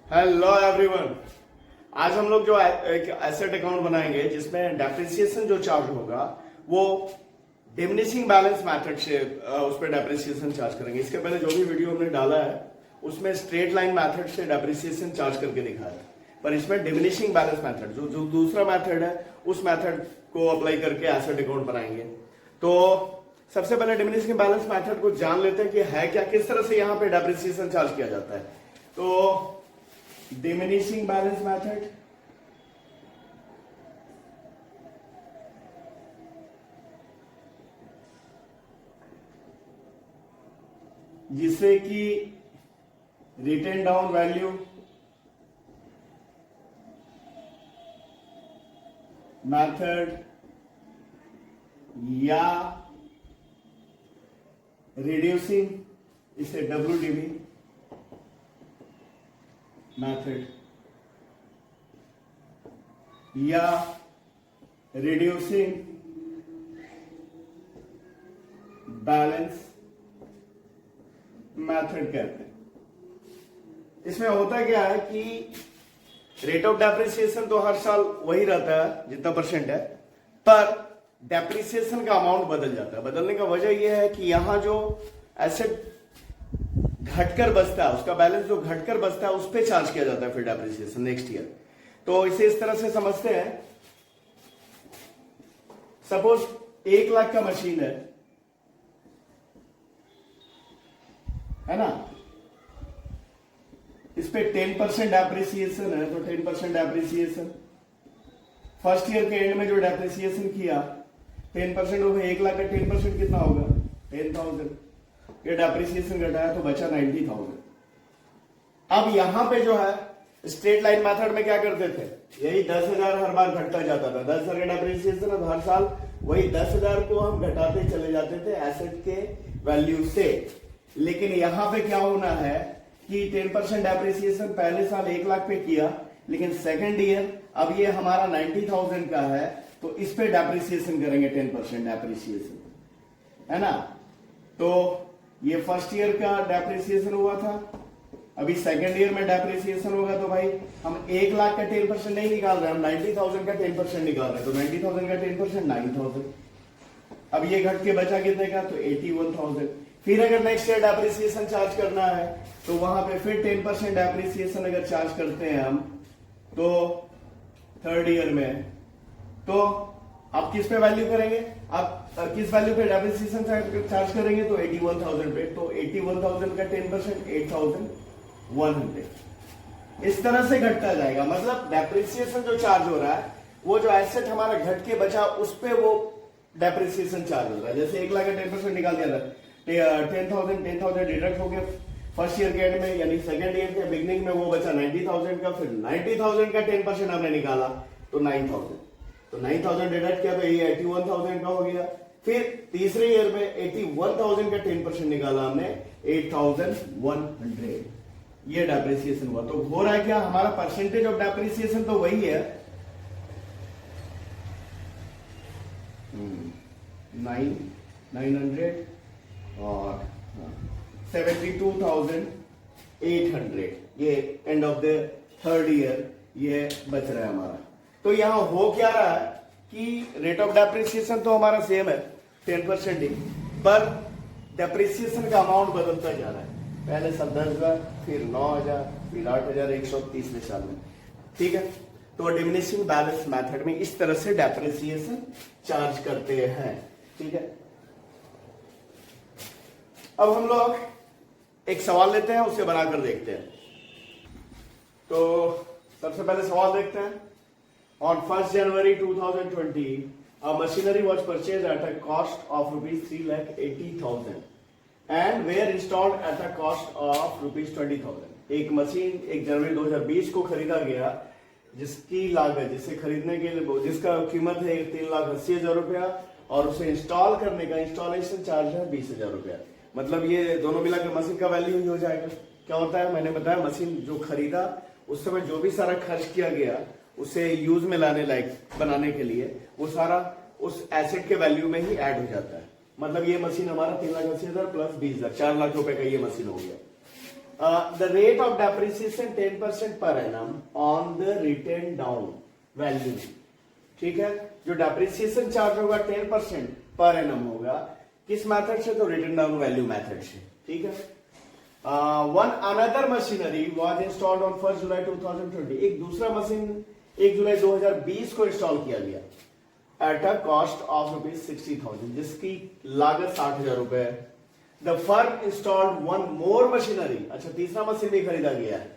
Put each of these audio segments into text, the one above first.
Hello everyone. आज हम लोग जो एक एसेट अकाउंट बनाएंगे जिसमें डेप्रिसिएशन जो चार्ज होगा वो डिमिनिशिंग बैलेंस मेथड से उस पर डेप्रिसिएशन चार्ज करेंगे। इसके पहले जो भी वीडियो हमने डाला है उसमें स्ट्रेट लाइन मेथड से डेप्रिसिएशन चार्ज करके दिखाया है, पर इसमें डिमिनिशिंग बैलेंस मेथड जो दूसरा मेथड है उस मेथड को अप्लाई करके एसेट अकाउंट बनाएंगे। तो सबसे पहले डिमिनिशिंग बैलेंस मेथड को जान लेते हैं कि है क्या, किस तरह से यहाँ पे डेप्रिसिएशन चार्ज किया जाता है। तो डिमिनिशिंग बैलेंस मेथड जिसे कि रिटेन डाउन वैल्यू मेथड या रिड्यूसिंग, इसे WDV मेथड या रिड्यूसिंग बैलेंस मेथड कहते हैं। इसमें होता क्या है कि रेट ऑफ डेप्रिसिएशन तो हर साल वही रहता है जितना परसेंट है, पर डेप्रिसिएशन का अमाउंट बदल जाता है। बदलने का वजह यह है कि यहां जो एसेट घटकर बचता है, उसका बैलेंस जो घटकर बचता है उस पर चार्ज किया जाता है फिर डेप्रिसिएशन नेक्स्ट ईयर। तो इसे इस तरह से समझते हैं, सपोज 1 लाख का मशीन है ना, इस पे 10% डेप्रिसिएशन है, तो 10% डेप्रिसिएशन फर्स्ट ईयर के एंड में जो डेप्रिसिएशन किया 10% हो गया। 1 लाख का 10% कितना होगा? 10,000। ये डेप्रिसिएशन घटाया तो बचा 90,000। अब यहां पे जो है स्ट्रेट लाइन मेथड में क्या करते थे, यही 10,000 हर बार घटता जाता था। 10,000 का डेप्रिसिएशन है, हर साल वही 10,000 को हम घटाते चले जाते थे एसेट के वैल्यू से। लेकिन यहां पे क्या होना है कि 10% डेप्रिसिएशन पहले साल 1 लाख पे किया, लेकिन सेकेंड ईयर अब ये हमारा 90,000 का है, तो इस पे डेप्रिसिएशन करेंगे 10% डेप्रिसिएशन, है ना। तो ये फर्स्ट ईयर का डेप्रिसिएशन हुआ था, अभी सेकेंड ईयर में डेप्रिसिएशन होगा। तो भाई हम 1 लाख का 10% नहीं निकाल रहे, हम 90,000 का 10% निकाल रहे हैं। तो 90,000 का 10% 9,000। अब ये घट के बचा कितने का? तो 81,000। फिर अगर नेक्स्ट ईयर डेप्रिसिएशन चार्ज करना है तो वहां पे फिर 10% डेप्रिसिएशन अगर चार्ज करते हैं हम, तो थर्ड ईयर में, तो आप किस पे वैल्यू करेंगे? आप किस वैल्यू पे डेप्रिसिएशन चार्ज करेंगे? तो 81,000 पे। तो 81,000 का 10% 8,100। इस तरह से घटता जाएगा। मतलब डेप्रिसिएशन जो चार्ज हो रहा है वो जो एसेट हमारा घट के बचा उस पे वो डेप्रिसिएशन चार्ज हो रहा है। जैसे 1 लाख का 10% निकाल दिया था, 10,000 डिडक्ट हो गया फर्स्ट ईयर के एंड में, यानी सेकेंड ईयर के बिगनिंग में वो बचा 90,000 का। फिर 90,000 का 10% हमने निकाला तो 9,000। तो 9,000 डिडक्ट किया तो ये 81,000 का हो गया। फिर तीसरे ईयर में 81,000 का 10% निकाला हमने, 8,100। ये डेप्रिसिएशन हुआ। तो हो रहा है क्या, हमारा परसेंटेज ऑफ डेप्रिसिएशन तो वही है 900 और 72,800। ये end of the third year ये बच रहा है हमारा। तो यहां हो क्या रहा है कि रेट ऑफ डेप्रिसिएशन तो हमारा सेम है 10% ही, पर डेप्रिसिएशन का अमाउंट बदलता जा रहा है। पहले साल 10,000, फिर 9,000, फिर 8,130 साल में। ठीक है। तो डिमिनिशिंग बैलेंस मेथड में इस तरह से डेप्रिसिएशन चार्ज करते हैं। ठीक है। अब हम लोग एक सवाल लेते हैं, उसे बनाकर देखते हैं। तो सबसे पहले सवाल देखते हैं। On 1st January 2020 a machinery was purchased at a cost of rupees 3,80,000 and were installed at a cost of rupees 20,000। एक मशीन 1 जनवरी 2020 को खरीदा गया जिसकी लागत, जिसे खरीदने के लिए जिसका कीमत है 3,80,000 रुपया, और उसे इंस्टॉल करने का इंस्टॉलेशन चार्ज है 20,000 रुपया। मतलब ये दोनों मिलाकर मशीन का वैल्यू ही हो जाएगा। क्या होता है, मैंने बताया मशीन जो खरीदा उस समय जो भी सारा खर्च किया गया उसे यूज में लाने लायक बनाने के लिए, वो सारा उस एसेट के वैल्यू में ही ऐड हो जाता है। मतलब ये मशीन हमारा 3,80,000 प्लस 20,000, 4 लाख रुपए का ये मशीन हो गया। The rate of depreciation 10% per annum on the written down value. ठीक है, जो डेप्रिसिएशन चार्ज होगा 10% पर एनम होगा, किस मेथड से? तो रिटेन डाउन वैल्यू मेथड से। ठीक है। One another machinery was installed on 1 जुलाई 2020। एक दूसरा मशीन 1 जुलाई 2020 को इंस्टॉल किया गया एट अ कॉस्ट ऑफ ₹60,000, जिसकी लागत 60,000 रुपए है। The firm installed one more machinery, अच्छा तीसरा मशीन भी खरीदा गया है,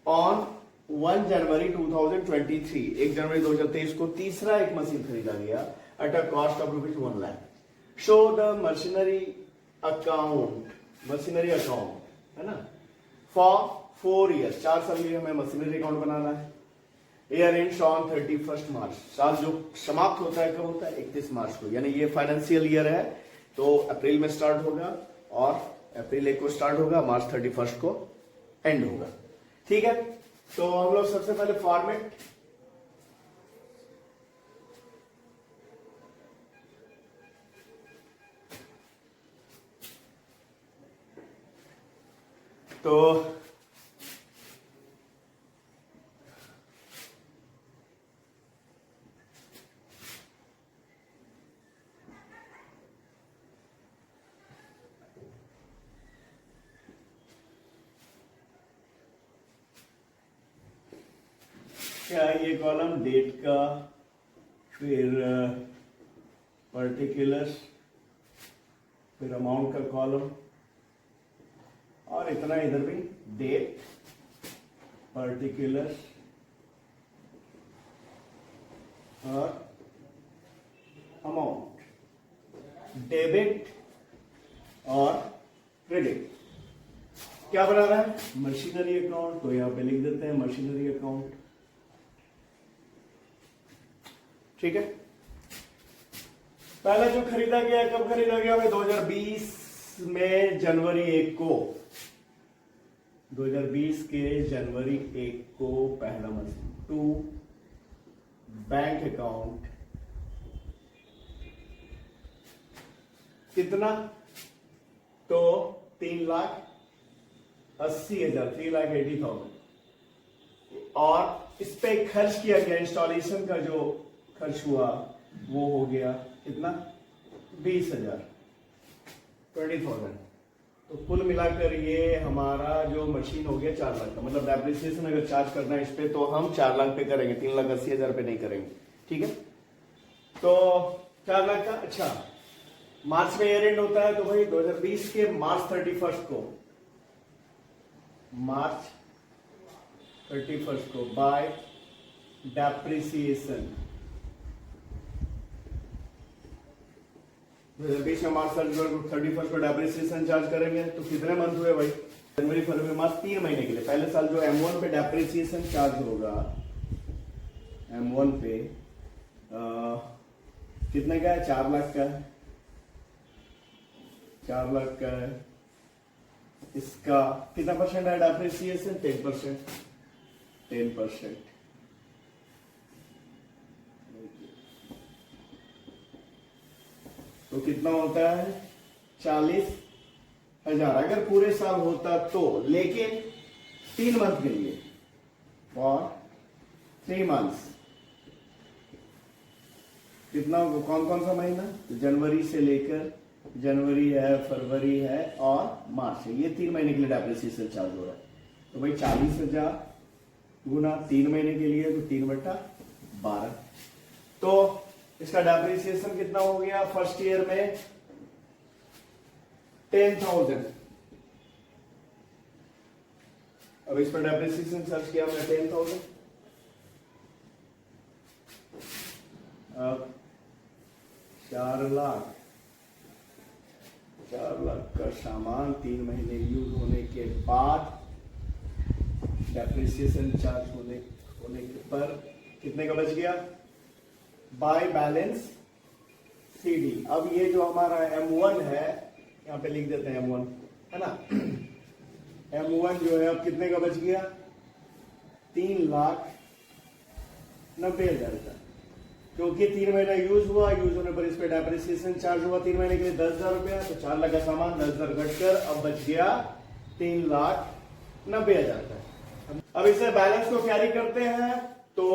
ऑन 1 जनवरी 2023, 1 जनवरी 2023 को तीसरा एक मशीन खरीदा गया at a cost of ₹1 lakh. Show the machinery account, machinery account है ना, फॉर 4 ईयर्स, 4 साल के लिए हमें मशीनरी अकाउंट बनाना है। ईयर एंड ऑन 31 मार्च, साल जो समाप्त होता है कब होता है? 31 मार्च को, यानी ये फाइनेंशियल ईयर है तो अप्रैल में स्टार्ट होगा और अप्रैल 1 को स्टार्ट होगा, मार्च 31 को एंड होगा। ठीक है, तो हम लोग सबसे पहले फॉर्मेट, तो क्या ये कॉलम डेट का, फिर पर्टिकुलर्स, फिर अमाउंट का कॉलम, और इतना इधर भी डेट, पर्टिकुलर्स और अमाउंट, डेबिट और क्रेडिट। क्या बना रहा है? मशीनरी अकाउंट, तो यहां पे लिख देते हैं मशीनरी अकाउंट। ठीक है, पहला जो खरीदा गया, कब खरीदा गया भाई? 2020 में जनवरी 1 को, 2020 के जनवरी 1 को पहला मशीन। टू बैंक अकाउंट, कितना? तो 3,80,000, 3,80,000, और इस पे खर्च किया गया, इंस्टॉलेशन का जो खर्च हुआ वो हो गया कितना? 20,000, 20,000। तो कुल मिलाकर ये हमारा जो मशीन हो गया 4 लाख का। मतलब डेप्रिसिएशन अगर चार्ज करना है इस पे तो हम 4 लाख पे करेंगे, 3,80,000 पे नहीं करेंगे। ठीक है, तो 4 लाख का। अच्छा, मार्च में ईयर एंड होता है, तो भाई 2020 के मार्च 31 को, मार्च 31 को बाय डेप्रिसिएशन, 2020 में मार्च 31 को डेप्रिसिएशन चार्ज करेंगे। तो कितने मंथ हुए भाई? जनवरी, फरवरी, मार्च, 3 महीने के लिए। पहले साल जो M1 पे डेप्रिसिएशन चार्ज होगा, M1 पे कितने का है? 4 लाख का है, 4 लाख का है। इसका कितना परसेंट है डेप्रिसिएशन? 10%, 10%। तो कितना होता है? 40,000 अगर पूरे साल होता तो, लेकिन 3 मंथ के लिए, फॉर 3 मंथ्स। कितना? कौन कौन सा महीना? तो जनवरी से लेकर, जनवरी है, फरवरी है और मार्च है, ये 3 महीने के लिए डेप्रिसिएशन चार्ज हो रहा है। तो भाई 40,000 गुना 3 महीने के लिए, तो 3/12। तो इसका डेप्रिसिएशन कितना हो गया? फर्स्ट ईयर में 10,000। अब इस पर डेप्रिसिएशन चार्ज किया हमने 10,000। अब 4 लाख, 4 लाख का सामान 3 महीने यूज होने के बाद डेप्रिसिएशन चार्ज होने के पर कितने का बच गया? By balance CD। अब ये जो हमारा M1 है, यहां पे लिख देते हैं M1, है ना। M1 जो है अब कितने का बच गया? 3,90,000 का, क्योंकि 3 महीना यूज हुआ, यूज होने पर इस पे डेप्रिसिएशन चार्ज हुआ 3 महीने के लिए 10,000 रुपया। तो 4 लाख का सामान 10,000 घटकर अब बच गया 90,000 का। अब इसे बैलेंस को कैरी करते हैं तो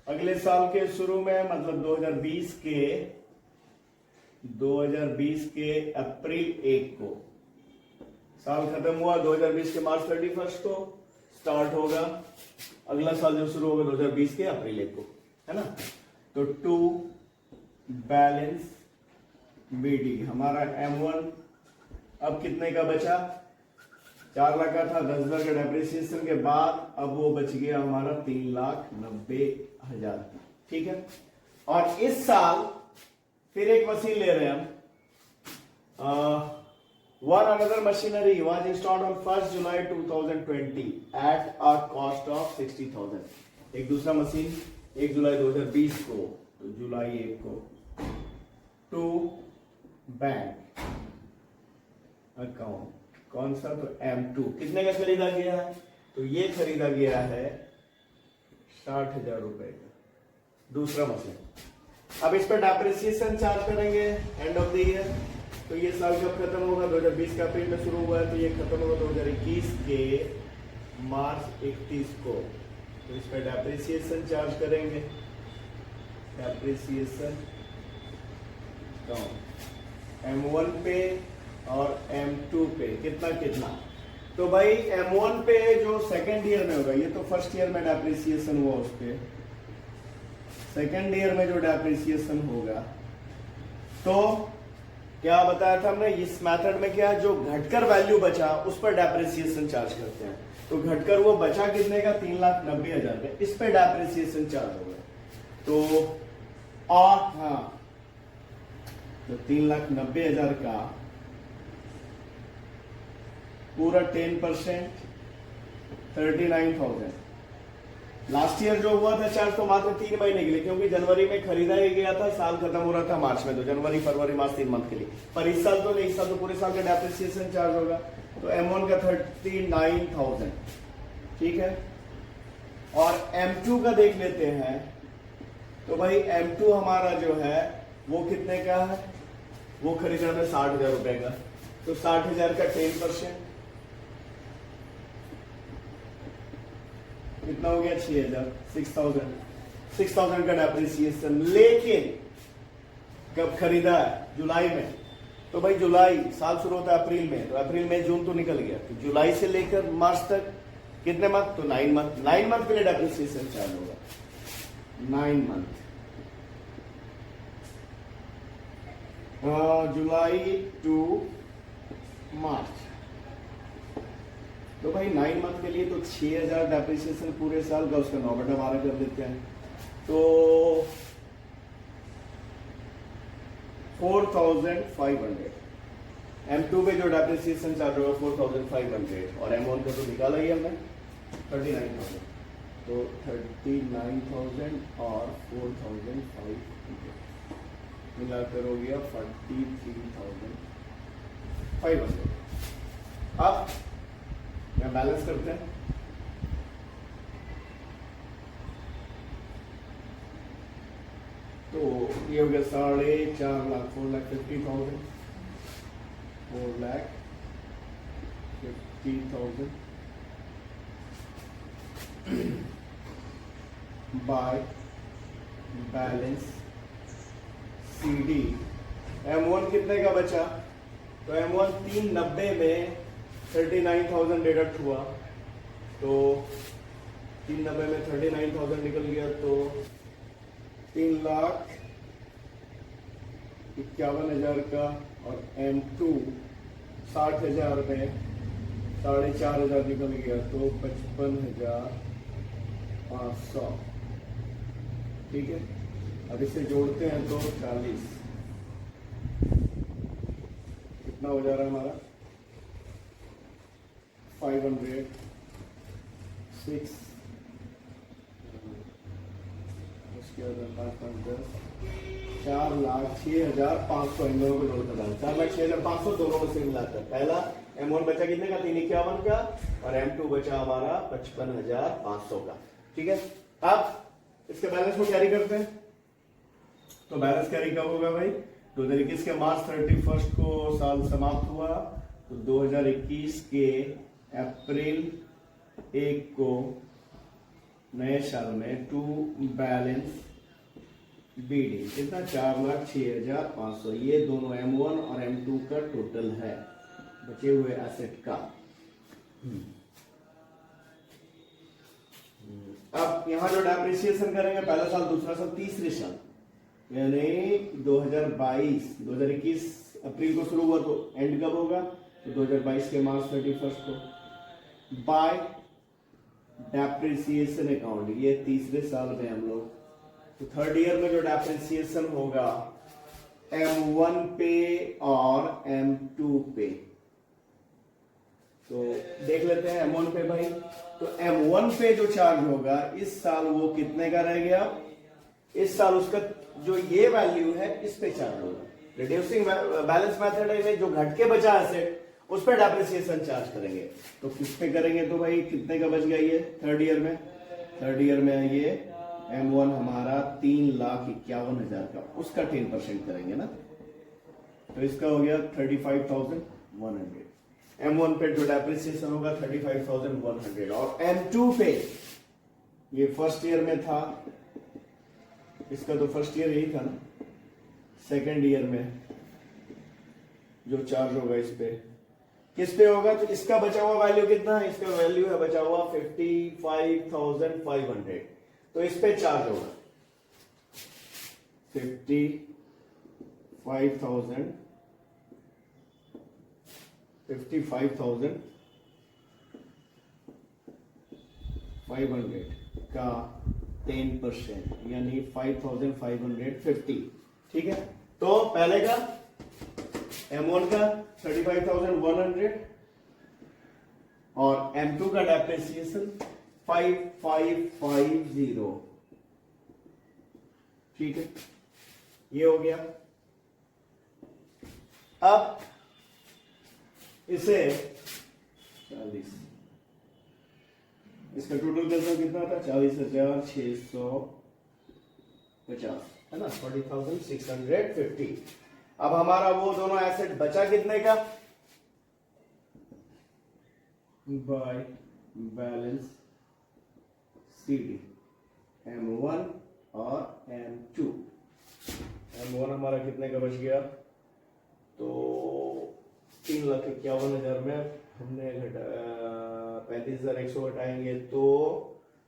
अगले साल के शुरू में मतलब 2020 के अप्रैल 1 को साल खत्म हुआ, 2020 के मार्च 31 को स्टार्ट होगा, अगला साल जो शुरू होगा 2020 के अप्रैल 1 को, है ना। तो टू बैलेंस बीडी हमारा M1 अब कितने का बचा, 4 लाख का था, 10,000 का डेप्रिसिएशन के बाद अब वो बच गया हमारा 3,90,000, ठीक है। और इस साल फिर एक मशीन ले रहे हैं हम। One another machinery was installed on 1st July 2020 at a cost of 60,000। एक दूसरा मशीन 1 जुलाई 2020 को, तो जुलाई 1 को टू बैंक अकाउंट, कौन सा, तो M2 कितने का खरीदा गया है, तो ये खरीदा गया है 60,000 रुपए का, दूसरा मशीन। अब इस पर डेप्रिसिएशन चार्ज करेंगे एंड ऑफ द ईयर, तो ये साल कब खत्म होगा, 2020 का अप्रैल में शुरू हुआ है, तो ये खत्म होगा 2021 के मार्च 31 को। तो इस पर डेप्रिसिएशन चार्ज करेंगे, डेप्रिसिएशन M1 पे और M2 पे कितना कितना, तो भाई M1 पे जो सेकेंड ईयर में होगा, ये तो फर्स्ट ईयर में डेप्रिसिएशन हुआ, उस पे सेकेंड ईयर में जो डेप्रिसिएशन होगा, तो क्या बताया था हमने, इस मेथड में क्या, जो घटकर वैल्यू बचा उस पर डेप्रिसिएशन चार्ज करते हैं। तो घटकर वो बचा कितने का, 3,90,000 का, इस पे डेप्रिसिएशन चार्ज होगा। तो हाँ, तो 3,90,000 का पूरा 10% 39,000। लास्ट ईयर जो हुआ था चार्ज तो मात्र 3 महीने के लिए, क्योंकि जनवरी में खरीदा ही गया था, साल खत्म हो रहा था मार्च में, तो जनवरी फरवरी मार्च 3 मंथ के लिए। पर इस साल तो नहीं, इस साल तो पूरे साल का डेप्रिसिएशन चार्ज होगा। तो M1 का 39,000, ठीक है। और M2 का देख लेते हैं, तो भाई M2 हमारा जो है वो कितने का है, वो खरीदा था 60,000 रुपए का, तो 60,000 का 10% कितना हो गया, 6,000 6,000 का डेप्रिसिएशन। लेकिन कब खरीदा है, जुलाई में, तो भाई जुलाई, साल शुरू होता है अप्रैल में, तो अप्रैल में जून तो निकल गया, तो जुलाई से लेकर मार्च तक कितने मंथ, तो 9 मंथ, 9 मंथ के लिए डेप्रिसिएशन चार्ज होगा, 9 मंथ। जुलाई टू मार्च, तो भाई 9 मंथ के लिए तो 6,000 डेप्रिसिएशन पूरे साल का, उसका 9/12 कर देते हैं, तो 4,500। M2 पे जो डेप्रिसिएशन चार्ज होगा 4,500, और M1 का तो निकाला ही हमने 39,000, तो 39,000 और 4,500 मिलाकर हो गया 43,500। अब मैं बैलेंस करते हैं, तो ये हो गया 4.5 lakh, 4,50,000, 4,50,000 by balance CD। M1 कितने का बचा, तो M1 390 में 39,000 डिडक्ट हुआ, तो 390 में 39,000 निकल गया, तो 3,51,000 का, और M2 60,000 में 4,500 निकल गया, तो 55,500, ठीक है। अब इसे जोड़ते हैं तो 40, कितना हो जा रहा है हमारा, 500 6, उसके बाद 5,10, 4,06,500 इन दोनों को जोड़कर डाल, 4,06,500 दोनों में से मिलाकर। पहला M1 बचा कितने का, 351 का, और M2 बचा हमारा 55,500 का, ठीक है। अब इसके बैलेंस को कैरी करते हैं, तो बैलेंस कैरी कब होगा भाई, 2021 के मार्च 31 को साल समाप्त हुआ, तो 2021 के अप्रैल 1 को नए साल में टू बैलेंस बीडी कितना 4,06,500। ये दोनों M1 और M2 का टोटल है बचे हुए एसेट का। अब यहां जो डेप्रिसिएशन करेंगे पहला साल, दूसरा साल, तीसरे साल, यानी 2021 अप्रैल को शुरू हुआ तो एंड कब होगा? तो 2022 के मार्च 31 को बाय डेप्रिसिएशन अकाउंट। ये तीसरे साल में हम लोग, तो थर्ड ईयर में जो डेप्रिसिएशन होगा M1 पे और M2 पे, तो देख लेते हैं M1 पे भाई। तो M1 पे जो चार्ज होगा इस साल वो कितने का रह गया? इस साल उसका जो ये वैल्यू है इस पे चार्ज होगा। रिड्यूसिंग बैलेंस मेथड है, जो घट के बचा एसेट उस पर डेप्रिसिएशन चार्ज करेंगे। तो किस पे करेंगे? तो भाई कितने का बच गया ये थर्ड ईयर में? थर्ड ईयर में ये M1 हमारा 3,51,000 का, उसका 10% करेंगे ना, तो इसका हो गया 35,100। M1 पे जो डेप्रिसिएशन होगा 35,100। और M2 पे ये फर्स्ट ईयर में था, इसका तो फर्स्ट ईयर यही था ना, सेकेंड ईयर में जो चार्ज होगा इस पे किस पे होगा? तो इसका बचा हुआ वैल्यू कितना है? इसका वैल्यू है बचा हुआ 55,500। तो इस पे चार्ज होगा 55,500 का 10%, यानी 5,550। ठीक है, तो पहले का M1 का 35,100 और M2 का डेप्रिसिएशन 5550। ठीक है, ये हो गया। अब इसे 40, इसका टोटल पैसा कितना था? 40,650 है ना, 40,650। अब हमारा वो दोनों एसेट बचा कितने का? बाय बैलेंस CD M1 और M2। M1 हमारा कितने का बच गया? तो 3,51,000 में हमने 35,100 घटाएंगे तो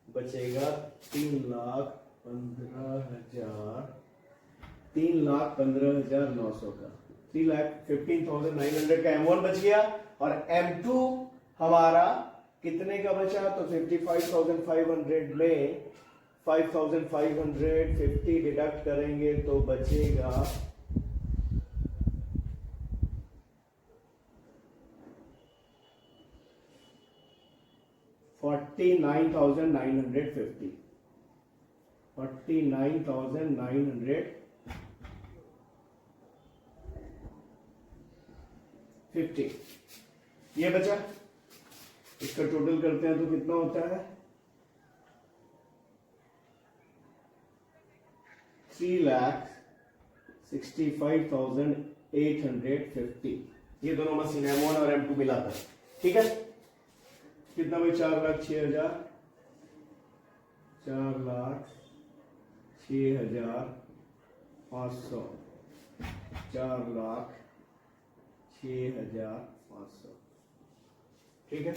बचेगा 3,15,900 का। 3,15,900 का M1 बच गया। और M2 हमारा कितने का बचा? तो 55,500 में 5,550 डिडक्ट करेंगे तो बचेगा 49,950। 49,950 ये बचा। इसका टोटल करते हैं तो कितना होता है? 3,65,850। ये दोनों मशीन M1 और M2 मिलाकर। ठीक है, कितना भाई? 4,06,000, 4,06,500, 4,06,500। ठीक है,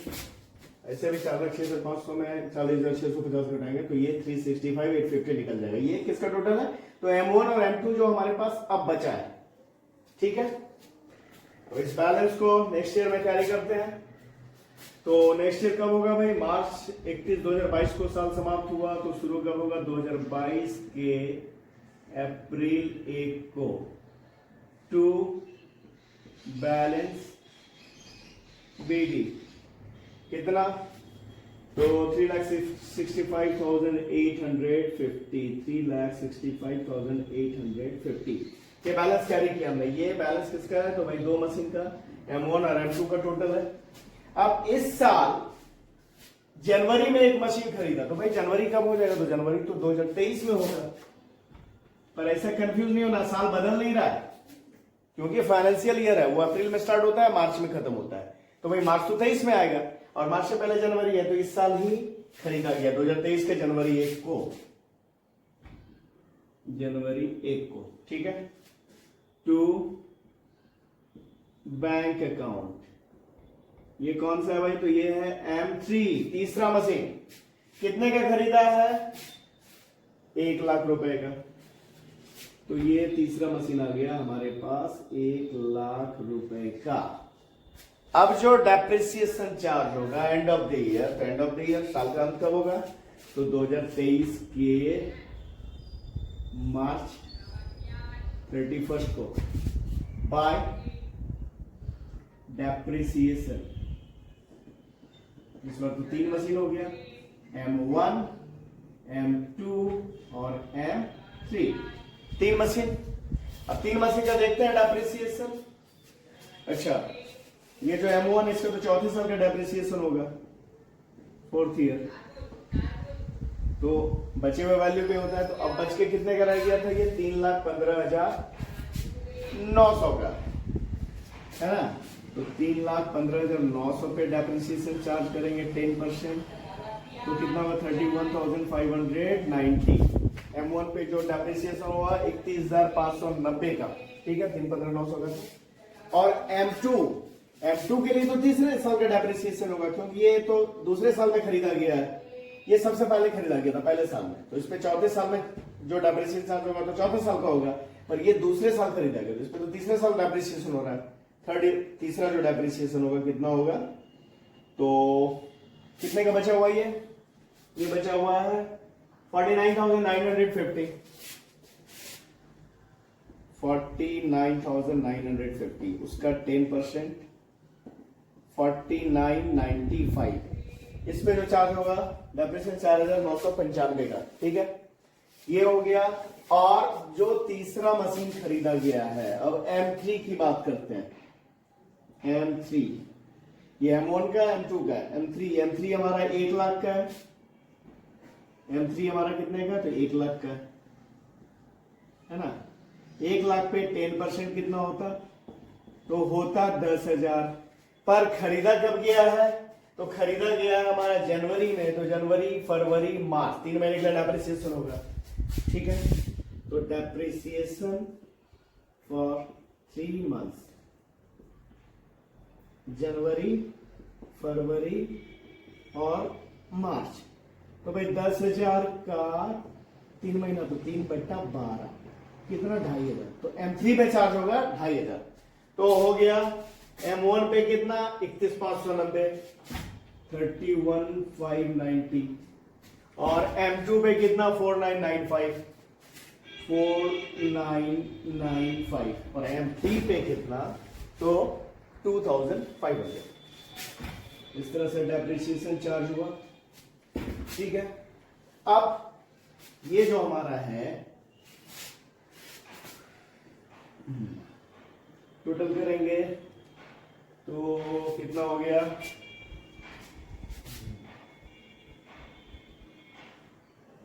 ऐसे भी 4,06,500 में 40,650 घटाएंगे तो ये 365,850 निकल जाएगा। ये किसका टोटल है? तो M1 और M2 जो हमारे पास अब बचा है। ठीक है, तो इस बैलेंस को नेक्स्ट ईयर में कैरी करते हैं। तो नेक्स्ट ईयर कब होगा भाई? मार्च 31, 2022 को साल समाप्त हुआ तो शुरू कब होगा? 2022 के अप्रैल 1 को टू बैलेंस BD कितना? तो 3,65,850। 3,65,850 के बैलेंस कैरी किया हमने। ये बैलेंस किसका है? तो भाई दो मशीन का, M1 और M2 का टोटल है। अब इस साल जनवरी में एक मशीन खरीदा तो भाई जनवरी कब हो जाएगा? तो जनवरी तो 2023 में होगा। पर ऐसा कंफ्यूज नहीं होना, साल बदल नहीं रहा है क्योंकि फाइनेंशियल ईयर है, वो अप्रैल में स्टार्ट होता है, मार्च में खत्म होता है। तो भाई मार्च तो 23 में आएगा। और मार्च से पहले जनवरी है तो इस साल ही खरीदा गया, 2023 के जनवरी 1 को, जनवरी 1 को, ठीक है। टू बैंक अकाउंट, ये कौन सा है भाई? तो ये है M3, तीसरा मशीन। कितने का खरीदा है? 1 लाख रुपए का। तो ये तीसरा मशीन आ गया हमारे पास 1 लाख रुपए का। अब जो डेप्रिसिएशन चार्ज होगा एंड ऑफ द ईयर, तो एंड ऑफ द ईयर साल का अंत कब होगा? तो 2023 के मार्च 31 को बाय डेप्रिसिएशन। इस बार तो 3 मशीन हो गया, M1, M2 और M3, 3 मशीन। अब 3 मशीन का देखते हैं डेप्रिसिएशन। अच्छा, ये जो M1 इसका तो चौथे साल का डेप्रिसिएशन होगा, 4th ईयर, तो बचे हुए वैल्यू पे होता है। तो अब बच के कितने का रह गया था? ये 3,15,900 का है ना। तो 3,15,900 पे डेप्रिसिएशन चार्ज करेंगे 10%, तो कितना हुआ? 31,590। M1 पे जो डेप्रिसिएशन हुआ 31,590 का, ठीक है, 3,15,900 का। और M2 के लिए तो तीसरे साल का डेप्रिसिएशन होगा, क्योंकि ये तो दूसरे साल में खरीदा गया है, ये सबसे पहले खरीदा गया था पहले साल में, तो इस पे चौथे साल में जो डेप्रिसिएशन चार्ज होगा तो चौथे साल का होगा, पर ये दूसरे साल खरीदा गया, तो इस पे तो तीसरे साल डेप्रिसिएशन हो रहा है। तीसरा जो डेप्रिसिएशन होगा कितना होगा? तो कितने का बचा हुआ? ये बचा हुआ है 49,950, 49,950, उसका 10% 4995। इस पे जो चार्ज होगा डेप्रिसिएशन 4,995 का, ठीक है, ये हो गया। और जो तीसरा मशीन खरीदा गया है, अब M3 की बात करते हैं। M3, ये M1 का, M2 का, M3 हमारा 1 लाख का है। M3 हमारा कितने का? तो 1 लाख का है ना। 1 लाख पे 10% कितना होता? तो होता 10,000। पर खरीदा कब गया है? तो खरीदा गया है हमारा जनवरी में, तो जनवरी, फरवरी, मार्च, 3 महीने का डेप्रिसिएशन होगा, ठीक है। तो डेप्रिसिएशन फॉर 3 मंथ्स, जनवरी, फरवरी और मार्च, तो भाई 10,000 का 3 महीना, तो 3/12 कितना? 2,500। तो M3 पे चार्ज होगा 2,500। तो हो गया M1 पे कितना? 31,590, 31,590, और M2 पे कितना? 4,995, 4,995, और M3 पे कितना? तो 2,500। इस तरह से डेप्रिसिएशन चार्ज हुआ, ठीक है। अब ये जो हमारा है टोटल करेंगे तो कितना हो गया?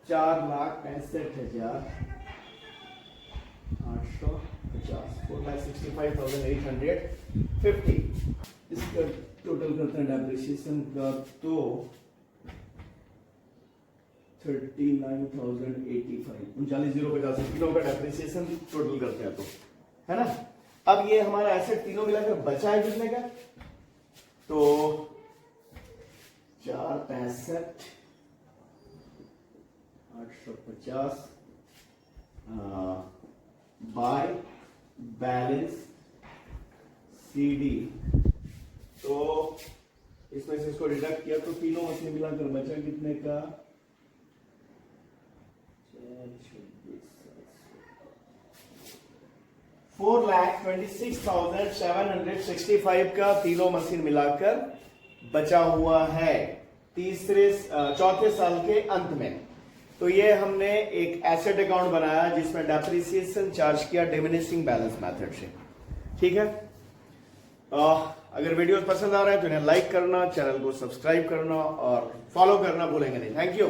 4,65,850, 4,65,850। इसका टोटल करते हैं डेप्रिसिएशन का, तो 39,085, 39,050 तीनों का डेप्रिसिएशन टोटल करते हैं, तो है ना। अब ये हमारा एसेट तीनों मिलाकर बचा है कितने का? तो 4,65,850 बाय बैलेंस CD, तो इसमें से इसको डिडक्ट किया तो तीनों मशीन मिलाकर बचा कितने का? 4,26,765 का तीनों मशीन मिलाकर बचा हुआ है चौथे साल के अंत में। तो ये हमने एक एसेट अकाउंट बनाया जिसमें डेप्रिसिएशन चार्ज किया डिमिनिशिंग बैलेंस मेथड से, ठीक है। अगर वीडियो पसंद आ रहा है तो इन्हें लाइक करना, चैनल को सब्सक्राइब करना और फॉलो करना भूलेंगे नहीं। Thank you.